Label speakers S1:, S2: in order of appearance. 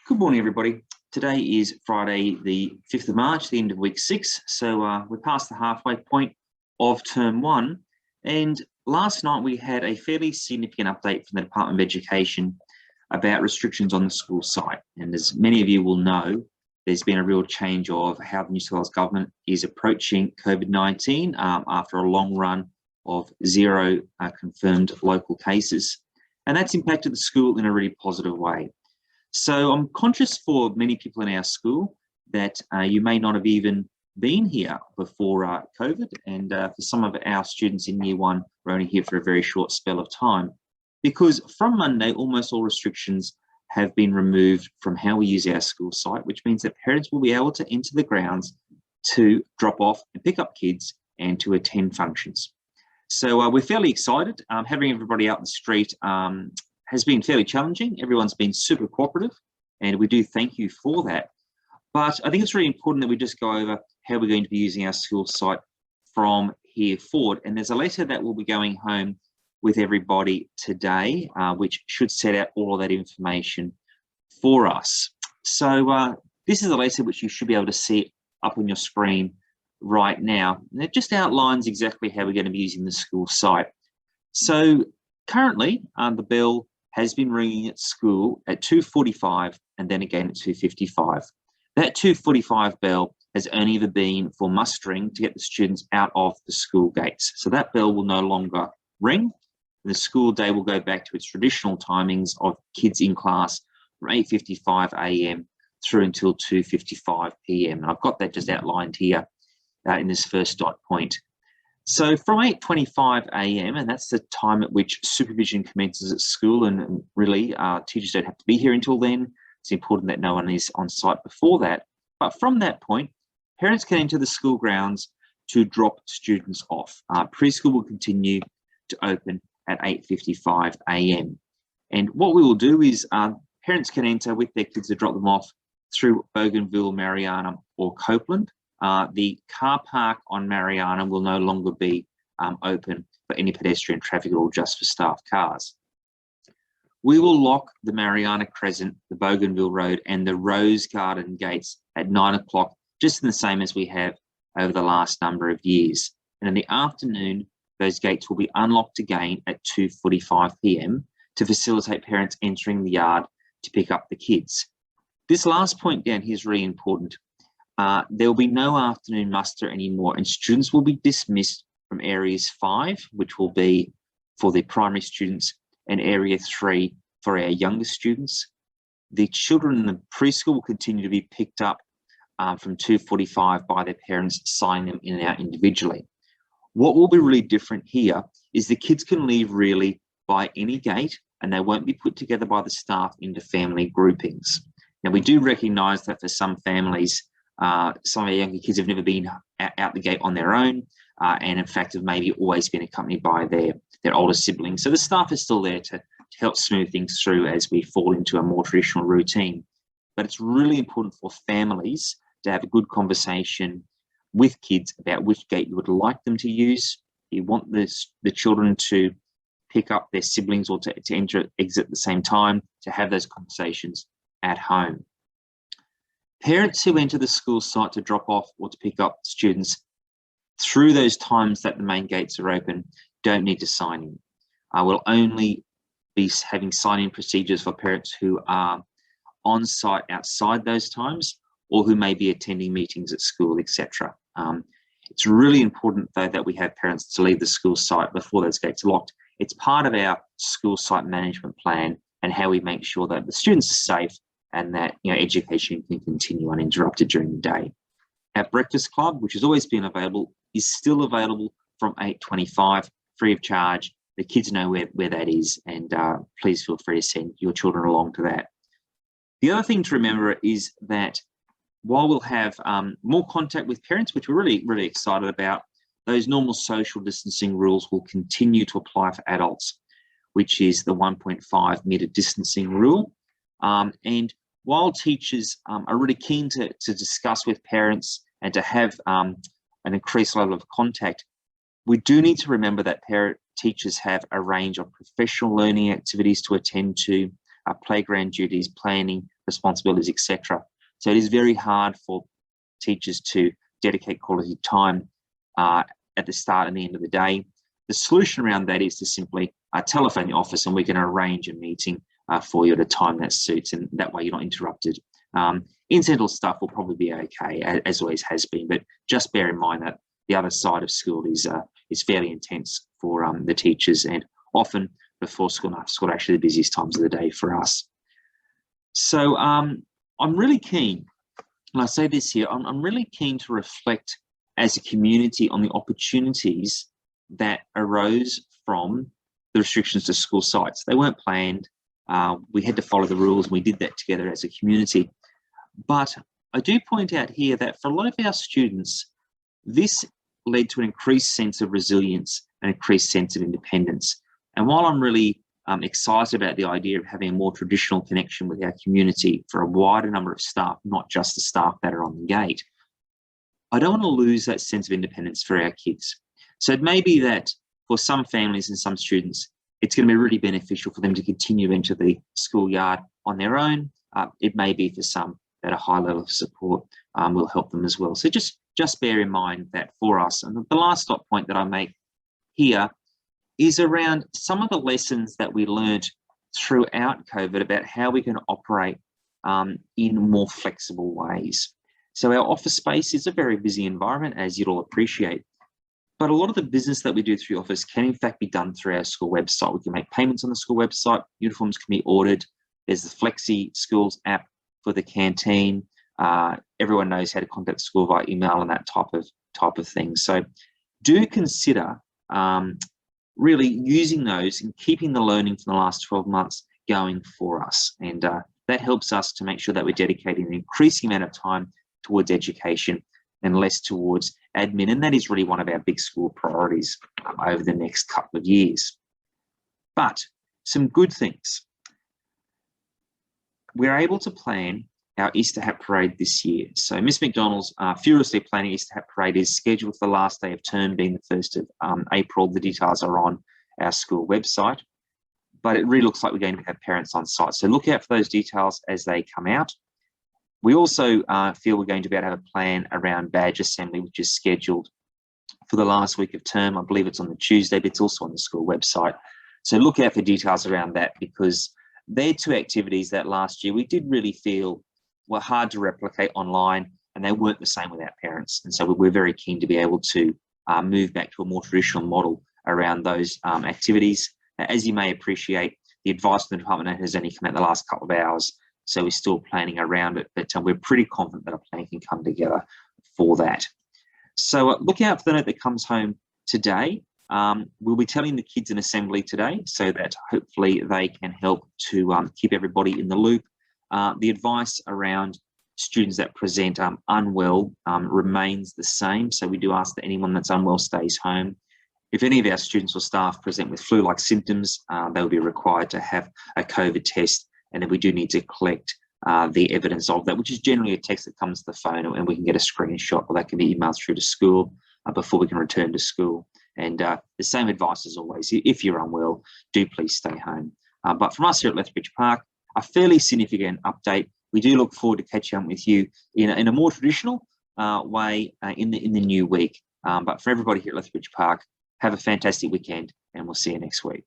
S1: Good morning, everybody. Today is Friday, the 5th of March, the end of week 6. So we're past the halfway point of term 1. And last night we had a fairly significant update from the Department of Education about restrictions on the school site. And as many of you will know, there's been a real change of how the New South Wales government is approaching COVID-19 after a long run of zero confirmed local cases. And that's impacted the school in a really positive way. So I'm conscious for many people in our school that you may not have even been here before COVID, and for some of our students in year 1, we're only here for a very short spell of time, because from Monday, almost all restrictions have been removed from how we use our school site, which means that parents will be able to enter the grounds to drop off and pick up kids and to attend functions. So we're fairly excited. Having everybody out in the street has been fairly challenging. Everyone's been super cooperative, and we do thank you for that. But I think it's really important that we just go over how we're going to be using our school site from here forward. And there's a letter that will be going home with everybody today, which should set out all of that information for us. So this is a letter which you should be able to see up on your screen right now. And it just outlines exactly how we're going to be using the school site. So currently, the bell has been ringing at school at 2:45 and then again at 2:55. That 2:45 bell has only ever been for mustering to get the students out of the school gates. So that bell will no longer ring. The school day will go back to its traditional timings of kids in class from 8:55 a.m. through until 2:55 p.m. And I've got that just outlined here in this first dot point. So from 8:25 a.m, and that's the time at which supervision commences at school, and really teachers don't have to be here until then. It's important that no one is on site before that. But from that point, parents can enter the school grounds to drop students off. Preschool will continue to open at 8:55 a.m. And what we will do is parents can enter with their kids to drop them off through Bougainville, Mariana or Copeland. The car park on Mariana will no longer be open for any pedestrian traffic at all, just for staff cars. We will lock the Mariana Crescent, the Bougainville Road and the Rose Garden gates at 9 o'clock, just the same as we have over the last number of years. And in the afternoon, those gates will be unlocked again at 2:45 p.m. to facilitate parents entering the yard to pick up the kids. This last point down here is really important. There will be no afternoon muster anymore, and students will be dismissed from areas 5, which will be for the primary students, and area 3 for our younger students. The children in the preschool will continue to be picked up from 2:45 by their parents, signing them in and out individually. What will be really different here is the kids can leave really by any gate, and they won't be put together by the staff into family groupings. Now, we do recognise that for some families, some of our younger kids have never been out the gate on their own, and in fact have maybe always been accompanied by their older siblings. So the staff is still there to help smooth things through as we fall into a more traditional routine. But it's really important for families to have a good conversation with kids about which gate you would like them to use. You want the children to pick up their siblings or to enter, exit at the same time, to have those conversations at home. Parents who enter the school site to drop off or to pick up students through those times that the main gates are open don't need to sign in. We'll only be having sign-in procedures for parents who are on site outside those times, or who may be attending meetings at school, etc. It's really important, though, that we have parents to leave the school site before those gates are locked. It's part of our school site management plan and how we make sure that the students are safe and that education can continue uninterrupted during the day. Our breakfast club, which has always been available, is still available from 8:25, free of charge. The kids know where that is, and please feel free to send your children along to that. The other thing to remember is that while we'll have more contact with parents, which we're really, really excited about, those normal social distancing rules will continue to apply for adults, which is the 1.5 metre distancing rule. And while teachers are really keen to discuss with parents and to have an increased level of contact, we do need to remember that teachers have a range of professional learning activities to attend to, playground duties, planning, responsibilities, etc. So it is very hard for teachers to dedicate quality time at the start and the end of the day. The solution around that is to simply telephone the office, and we can arrange a meeting for you at a time that suits, and that way you're not interrupted. Incidental stuff will probably be okay, as always has been, but just bear in mind that the other side of school is fairly intense for the teachers, and often before school and after school are actually the busiest times of the day for us. So I'm really keen, and I say this here, I'm really keen to reflect as a community on the opportunities that arose from the restrictions to school sites. They weren't planned. We had to follow the rules, and we did that together as a community. But I do point out here that for a lot of our students, this led to an increased sense of resilience and increased sense of independence. And while I'm really excited about the idea of having a more traditional connection with our community for a wider number of staff, not just the staff that are on the gate, I don't want to lose that sense of independence for our kids. So it may be that for some families and some students, it's going to be really beneficial for them to continue into the schoolyard on their own. It may be for some that a high level of support will help them as well. So just bear in mind that for us. And the last dot point that I make here is around some of the lessons that we learned throughout COVID about how we can operate in more flexible ways. So our office space is a very busy environment, as you'd all appreciate. But a lot of the business that we do through the office can in fact be done through our school website. We can make payments on the school website, uniforms can be ordered. There's the Flexi Schools app for the canteen. Everyone knows how to contact the school via email and that type of thing. So do consider really using those and keeping the learning from the last 12 months going for us. And that helps us to make sure that we're dedicating an increasing amount of time towards education and less towards admin. And that is really one of our big school priorities over the next couple of years. But some good things. We're able to plan our Easter Hat Parade this year. So Miss McDonald's furiously planning Easter Hat Parade is scheduled for the last day of term, being the 1st of April. The details are on our school website, but it really looks like we're going to have parents on site. So look out for those details as they come out. We also feel we're going to be able to have a plan around badge assembly, which is scheduled for the last week of term. I believe it's on the Tuesday, but it's also on the school website. So look out for details around that, because they're two activities that last year we did really feel were hard to replicate online, and they weren't the same without parents. And so we're very keen to be able to move back to a more traditional model around those activities. As you may appreciate, the advice from the department has only come out the last couple of hours, so we're still planning around it, but we're pretty confident that a plan can come together for that. So look out for the note that comes home today. We'll be telling the kids in assembly today, so that hopefully they can help to keep everybody in the loop. The advice around students that present unwell remains the same. So we do ask that anyone that's unwell stays home. If any of our students or staff present with flu-like symptoms, they'll be required to have a COVID test, and then we do need to collect the evidence of that, which is generally a text that comes to the phone, and we can get a screenshot, or that can be emailed through to school before we can return to school. And the same advice as always: if you're unwell, do please stay home. But from us here at Lethbridge Park, a fairly significant update. We do look forward to catching up with you in a more traditional way in the new week. But for everybody here at Lethbridge Park, have a fantastic weekend, and we'll see you next week.